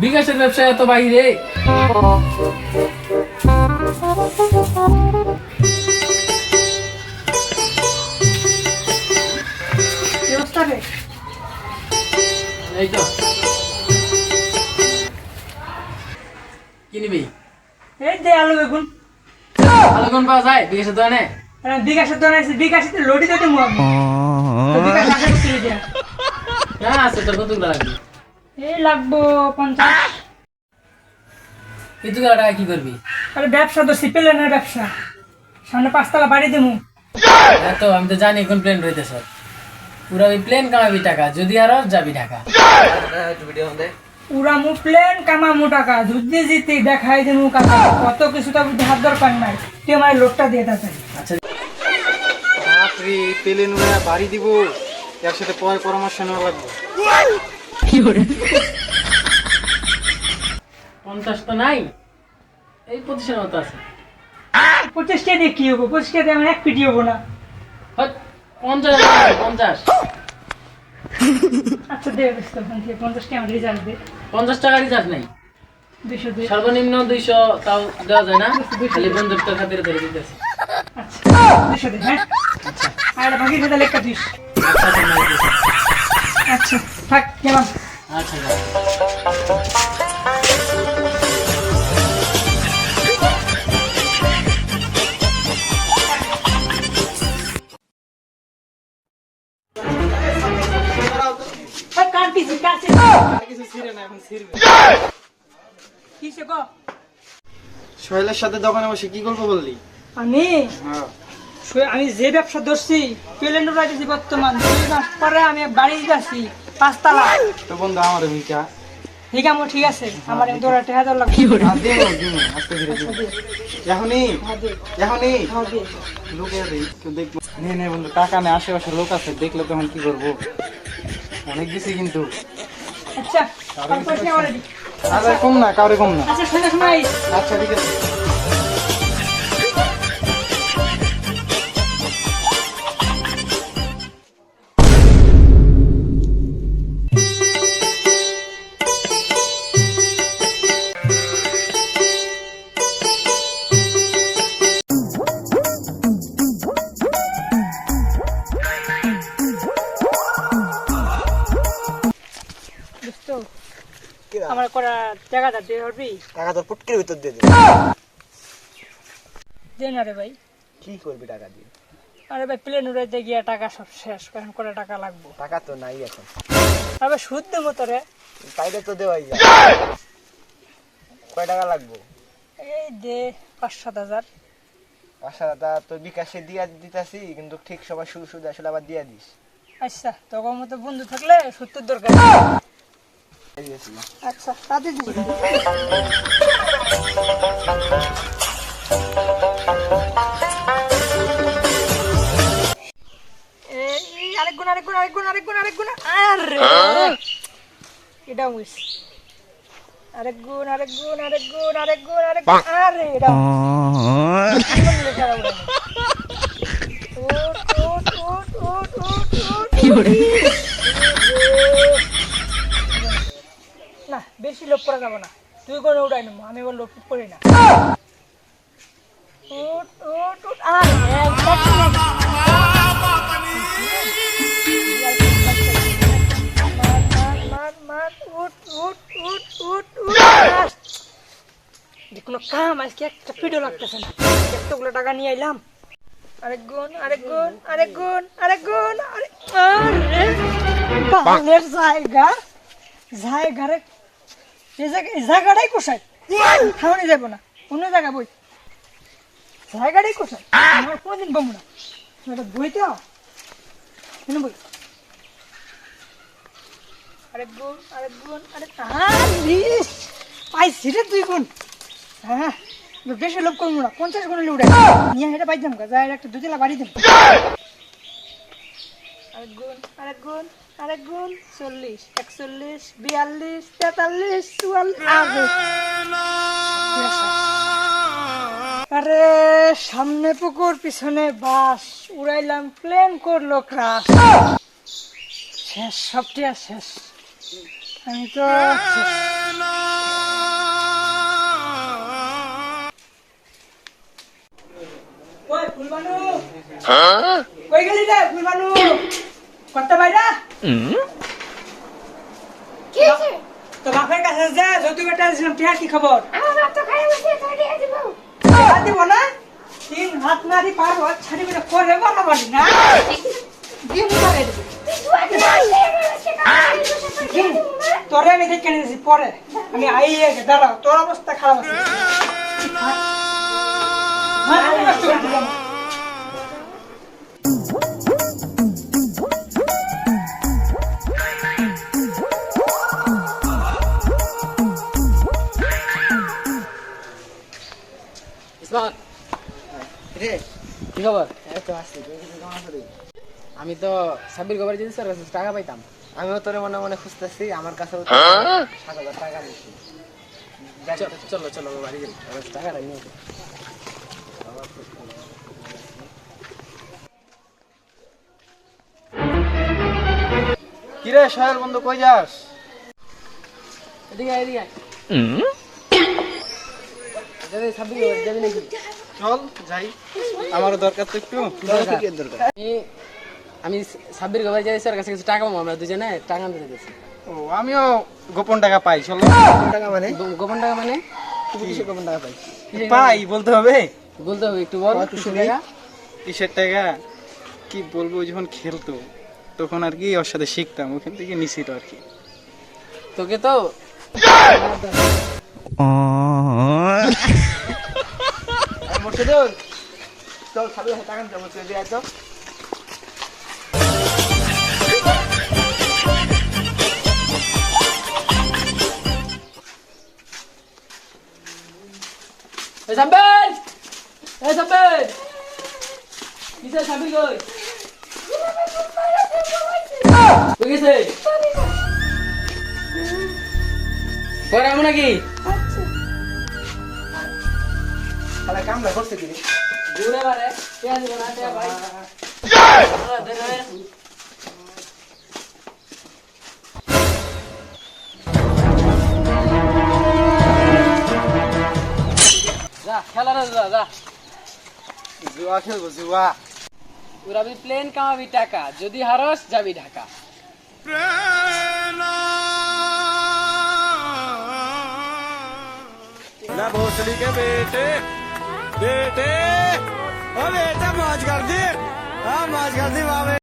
বিকাশের ব্যবসায় এত বাইরে। এই তো কি নিবি? এই দে আলু বেগুন। আলু কোন পাওয়া যায় বিকাশের দোকানে? বিকাশের দোকানে আছে, বিকাশে লড়ি দিতে মু আমি তো বিকাশ আশা করতে দিয়া না আছে তোর কতগুলো লাগবে? এই লাগবো 50। এই তুই টাকা কি করবি? আরে ব্যবসা তো সিপেলেনের ব্যবসা, সামনে 5 তলা বাড়ি দেবো। তো আমি তো জানি কোন প্লেন রইতেছ, পুরো ওই প্লেন কামাবি টাকা, যদি আর যাবি ঢাকা। পুরা মু প্লেন কামামু টাকা, যুদ্ধে জিতে দেখাই দেবো কাকা, কত কিছু তো দেখার দরকার নাই, তুই আমার লোকটা দিয়ে দেবে। আচ্ছা বাপরে প্লেন উড়া বাড়ি দিব, এর সাথে পরে পরামর্শ নেওয়া লাগবে। 50 তো নাই, এই 25-এর মতো আছে। 25 টাকা দিয়ে কি হবো? 25 টাকা দিয়ে আমার এক পিটি হবো না। হট, 50 50 আচ্ছা দে বেশ, তখন 50 টাকা আমার রিজার্ভ দে। 50 টাকা রিচার্জ নাই, 200 দে। সর্বনিম্ন 200 তাও দেওয়া যায় না, খালি বন্ধুত্বের খাতিরে ধরে দিতেছি। আচ্ছা 200 দে। হ্যাঁ আচ্ছা আর বাকি খাতা লেখা দিস। আচ্ছা আচ্ছা, নাই দিতেছি। আচ্ছা থাক গেলাম। আচ্ছা যা। এই কাটতিছি কাটছি। কিছু ছিঁড়ে না, এখন ছিঁড়বে। কিসে গো? সোহেলের সাথে দোকানে বসে কি গল্প বললি? আমি হ্যাঁ আমি যে ব্যবসা ধরছি প্লেন উড়াইতেছি বর্তমান 2 মাস পরে আমি বাড়ি যাচ্ছি 5 তলা। তো বন্ধু আমার ভূমিকা ঠিক আছে ঠিক আছে, আমার দৌড়া টেহা দর লাগবে। আস্তে ধীরে দিবো। এখনই এখনই হ্যাঁ দে। লোকে কেউ দেখবো নে নে বন্ধু, টাকা নেই, আশেপাশে লোক আছে, দেখলে তখন কি করবো? অনেক দিছি কিন্তু। আচ্ছা তারপর কি আমার আরে কম না, কাউরে কম না। আচ্ছা শোনা শোনাই। আচ্ছা ঠিক আছে। দোস্ত আমার করা টাকাটা দিয়ে পারবি? টাকা তোর পুটকির ভিতর দিয়ে দিবি। দে না রে ভাই। কি করবি টাকা দিয়ে? আরে ভাই প্লেন উড়াইতে গিয়ে টাকা সব শেষ, এখন করে টাকা লাগবো। টাকা তো নাই এখন, আবার সুদ দেবো তোরে। তাইলে তো দেওয়াই যায়। কয় টাকা লাগবো? এই দে 5-7 হাজার। 5,000 টাকা তোর বিকাশে দিয়া দিতাছি, কিন্তু ঠিক সময় সুদ আসলে আবার দিয়া দিস। আচ্ছা তোর মতো বন্ধু থাকলে সত্যের দরকার। এই গেছিল। আচ্ছা তাতে দিবি। এই আরেকগুণ আরেকগুণ আরেকগুণ আরেকগুণ আরেকগুণ আরে এটা মিস। আরেকগুণ আরেকগুণ আরেকগুণ আরেকগুণ আরেকগুণ আরে এটা ওট ওট ওট ওট ওট ওট কি করে না, বেশি লোভ করা যাবে না, তুই কোনো উঠাই নেবো, আমি বল লোভ করি না। উঠ উঠ উঠ কোনো কাম আজকে একটা পিঠো লাগতেছে না, এতগুলো টাকা নিয়ে আইলাম। আরেক গুণ আরেক গুণ আরেক গুণ আরেক গুণ আরে বালের জায়গা জায়গা রে, জায়গাটাই কোথায়? খাওয়ানি যাবো না, অন্য জায়গা বই, জায়গাটাই কোথায়? আমার কোনদিন বমু না, এটা বইতে কেন বই? আরেক গুণ আরেক গুণ আরেক পাইছি রে 2 গুণ। হ্যাঁ বেশি লোভ করবো না, 50 গুণ উঠে নিয়ে এটা পাইতাম গা, যাই একটা 2 তলা বাড়ি দেব। আরেক গুণ আরেক গুণ আরেক গুণ 40 41 42 43 44। আরে সামনে পুকুর পিছনে বাস, উড়াইলাম প্লেন করলো ক্রাশ, শেষ সবটি শেষ, আমি তো শেষ। ফুলবানু কই গেলি রে ফুলবানু কত বাইরা কি হয়েছে? তো বাপের কাছে যা যৌতুক একটা দিয়েছিলাম টিয়া কি খবর আমার বাপ তো খাই বসে তোর দিয়ে দিব। টিয়া দিব না তিন হাত মারি পার হাত ছাড়ি বেটা করে বরাবরই না দিন করে দিব তুই দুয়া দিয়ে আসলে আমার আজকে কাজ বসে তোর দিয়ে দিব না। তোরে আমি দেখে নিয়েছি পরে আমি আইয়ে দাঁড়া তোর অবস্থা খারাপ আছে মাথা নষ্ট করে দিলাম। ইসমাত রে কি খবর? এই তো আসছি তুই কিছু জানা করি আমি তো সাব্বির খবর যদি স্যার কাছে টাকা পাইতাম। আমিও তোরে মনে মনে খুঁজতেছি আমার কাছেও 7,000 টাকা নিছি চলো চলো বাড়ি যাই, টাকাটা নিয়ে আসি। কিরে শহর বন্ধু কই যাস এদিকে আয়, এদিকে আয়। যাবি সাব্বির খবর যাবি নাকি? চল যাই আমারও দরকার তো একটু দরকার। আমি সাব্বির খবর যাই স্যার কাছে কিছু টাকা পাবো, আমরা দুজনে টাকা আনতে যেতেছি। ও আমিও গোপন টাকা পাই চলো টাকা মানে গোপন টাকা মানে? তুমি কিসের গোপন টাকা পাই? পাই বলতে হবে বলতে হবে, একটু বল। কিসের টাকা? কিসের টাকা কি বলবো ওই যখন খেলতো তখন আর কি ওর সাথে শিখতাম ওখান থেকে নিছিল আর কি তোকে তো মুর্শিদুল চল খালি টাকা নিতে বলছে দিয়ে তো এই সাব্বির, এই সাব্বির, কিসের সাব্বির কই? কই গেছে? পরে আমো নাকি? তাহলে কামলা করছে কি রে ঘুরে বারে পেঁয়াজ দিব না তে ভাই। দে দে। যা খেলা না, যা যা। জুয়া খেলবো জুয়া উড়াবি প্লেন, কামাবি টাকা, যদি হারস যাবি ঢাকা। ना भोसड़ी के बेटे बेटे ओ बेटा मौज कर दी हाँ मौज कर दी वाह